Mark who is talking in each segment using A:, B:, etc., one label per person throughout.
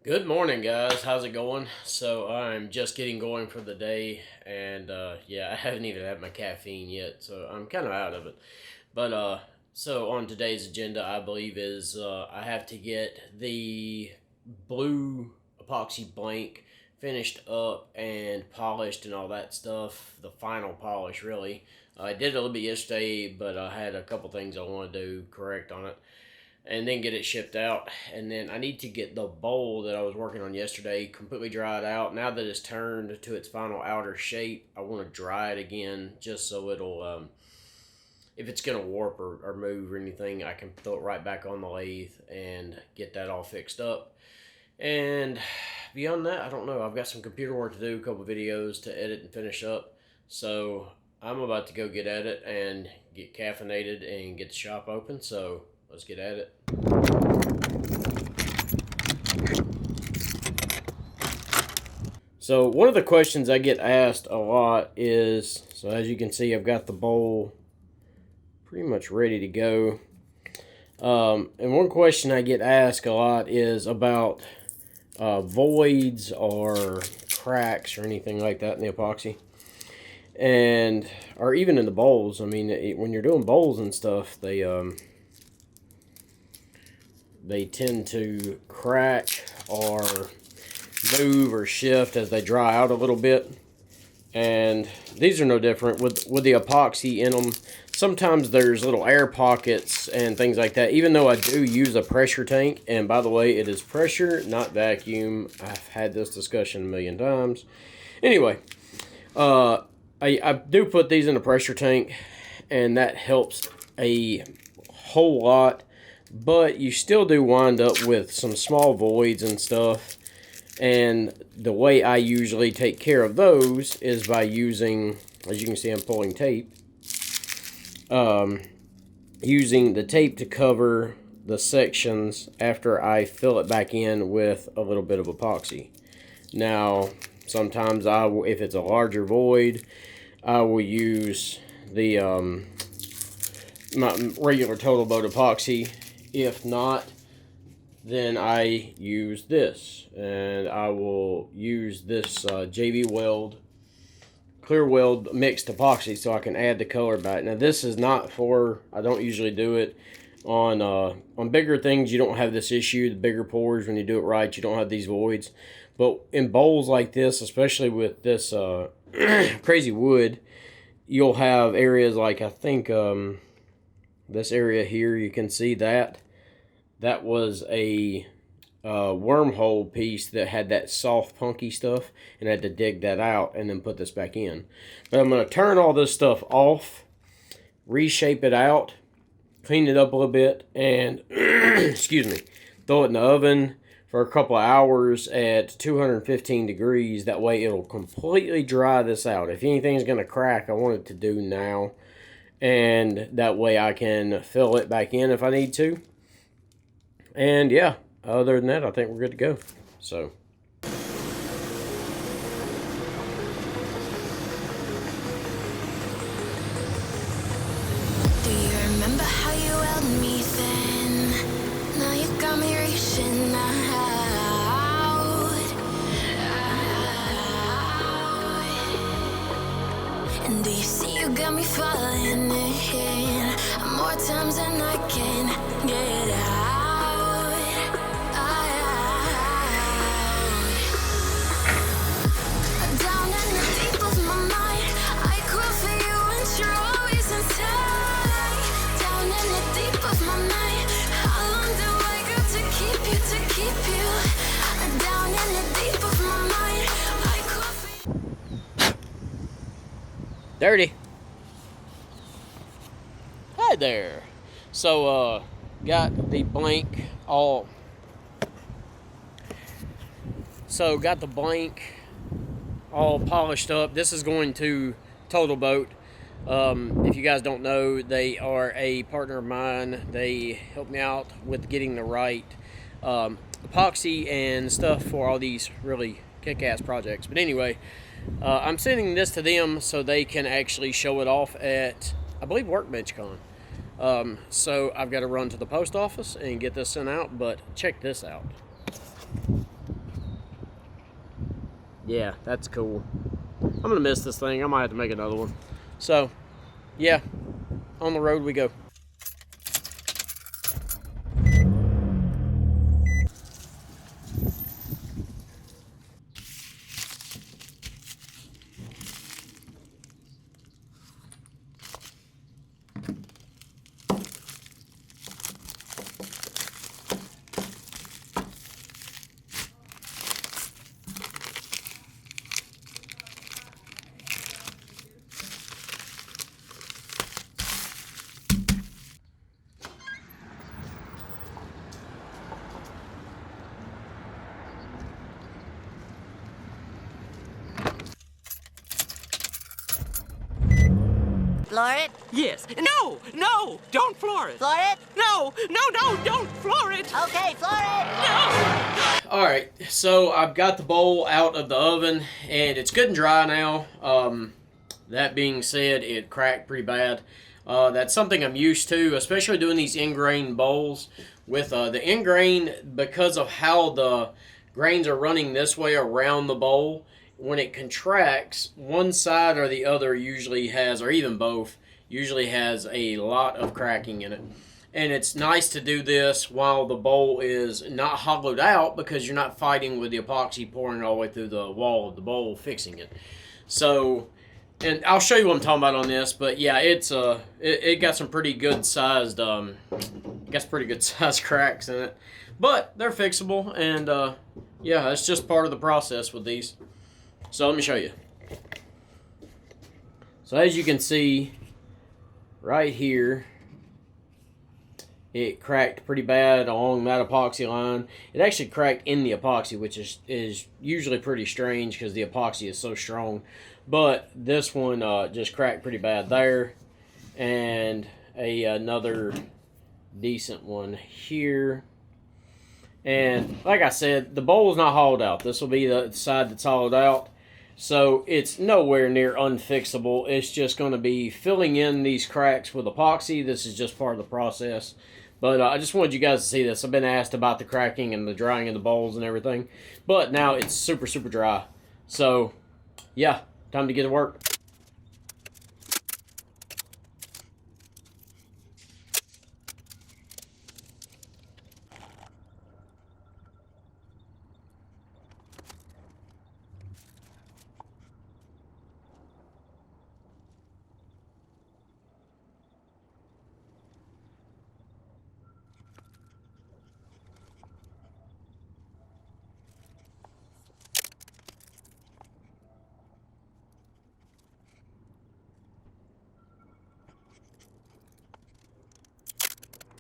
A: Good morning, guys. How's it going? So I'm just getting going for the day, and yeah, I haven't even had my caffeine yet, so I'm kind of out of it. But on today's agenda, I believe is I have to get the blue epoxy blank finished up and polished and all that stuff. The final polish, really. I did it a little bit yesterday, but I had a couple things I want to do correct on it and then get it shipped out. And then I need to get the bowl that I was working on yesterday completely dried out. Now that it's turned to its final outer shape, I want to dry it again just so it'll, if it's going to warp or move or anything, I can throw it right back on the lathe and get that all fixed up. And beyond that, I don't know. I've got some computer work to do, a couple videos to edit and finish up. So I'm about to go get at it and get caffeinated and get the shop open. So let's get at it. So one of the questions I get asked a lot is, so as you can see, I've got the bowl pretty much ready to go. And one question I get asked a lot is about voids or cracks or anything like that in the epoxy. And, or even in the bowls. I mean, when you're doing bowls and stuff, they tend to crack or move or shift as they dry out a little bit. And these are no different with the epoxy in them. Sometimes there's little air pockets and things like that, even though I do use a pressure tank. And by the way, it is pressure, not vacuum. I've had this discussion a million times. Anyway, I do put these in a pressure tank, and that helps a whole lot. But you still do wind up with some small voids and stuff. And the way I usually take care of those is by using, as you can see, I'm pulling tape. Using the tape to cover the sections after I fill it back in with a little bit of epoxy. Now, sometimes if it's a larger void, I will use the my regular Totalboat epoxy. If not, then I use this, and I will use this JV Weld, clear weld mixed epoxy, so I can add the color back. Now this is not for, I don't usually do it on bigger things. You don't have this issue, the bigger pores. When you do it right, you don't have these voids. But in bowls like this, especially with this crazy wood, you'll have areas like, I think this area here, you can see that. That was a wormhole piece that had that soft, punky stuff, and I had to dig that out and then put this back in. But I'm going to turn all this stuff off, reshape it out, clean it up a little bit, and excuse me, throw it in the oven for a couple of hours at 215 degrees. That way it'll completely dry this out. If anything's going to crack, I want it to do now. And that way I can fill it back in if I need to. And yeah, other than that, I think we're good to go. So.
B: Do you remember how you held me then? Now you got me reaching out. And do you see you got me falling in more times than I can get out. Down in the deep of my mind, I crawl for you and you're always inside. Down in the deep of my mind, how long do I got to keep you, to keep you? Down in the deep of my mind, I crawl for you.
A: Dirty. Hi there. So, got the blank all. So, got the blank all polished up. This is going to Totalboat. If you guys don't know, they are a partner of mine. They help me out with getting the right epoxy and stuff for all these really kick-ass projects. But anyway, I'm sending this to them so they can actually show it off at, I believe, WorkbenchCon. So I've got to run to the post office and get this sent out, but check this out. Yeah, that's cool. I'm gonna miss this thing. I might have to make another one. So, yeah, on the road we go.
C: Floor it?
D: Yes. No, no, don't floor it.
C: Floor it?
D: No, no, no, don't floor it.
C: Okay, floor it!
D: No.
A: All right, so I've got the bowl out of the oven, and it's good and dry now. That being said, it cracked pretty bad. That's something I'm used to, especially doing these in-grain bowls. With the in-grain, because of how the grains are running this way around the bowl, when it contracts, one side or the other usually has, or even both, usually has a lot of cracking in it. And it's nice to do this while the bowl is not hollowed out, because you're not fighting with the epoxy pouring all the way through the wall of the bowl fixing it. So, and I'll show you what I'm talking about on this, but yeah, it got some pretty good sized cracks in it, but they're fixable, and yeah, it's just part of the process with these. So let me show you. So as you can see right here, it cracked pretty bad along that epoxy line. It actually cracked in the epoxy, which is usually pretty strange because the epoxy is so strong. But this one just cracked pretty bad there. And another decent one here. And like I said, the bowl is not hollowed out. This will be the side that's hollowed out. So it's nowhere near unfixable. It's just going to be filling in these cracks with epoxy. This is just part of the process. But I just wanted you guys to see this. I've been asked about the cracking and the drying of the bowls and everything. But now it's super, super dry. So, yeah, time to get to work.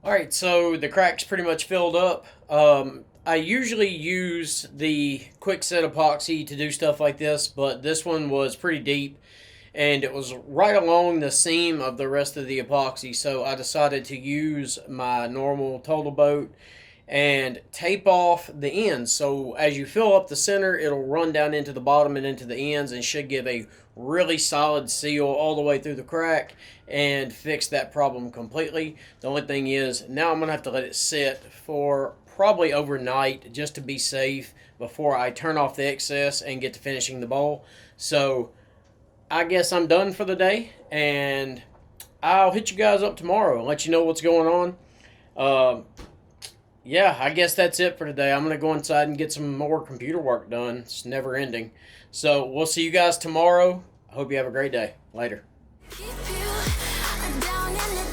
A: Alright, so the crack's pretty much filled up. I usually use the quick set epoxy to do stuff like this, but this one was pretty deep, and it was right along the seam of the rest of the epoxy, so I decided to use my normal Totalboat and tape off the ends. So as you fill up the center, it'll run down into the bottom and into the ends, and should give a really solid seal all the way through the crack and fix that problem completely. The only thing is, now I'm going to have to let it sit for probably overnight just to be safe before I turn off the excess and get to finishing the bowl. So I guess I'm done for the day, and I'll hit you guys up tomorrow and let you know what's going on. Yeah, I guess that's it for today. I'm going to go inside and get some more computer work done. It's never ending. So we'll see you guys tomorrow. I hope you have a great day. Later.
B: Keep you down in the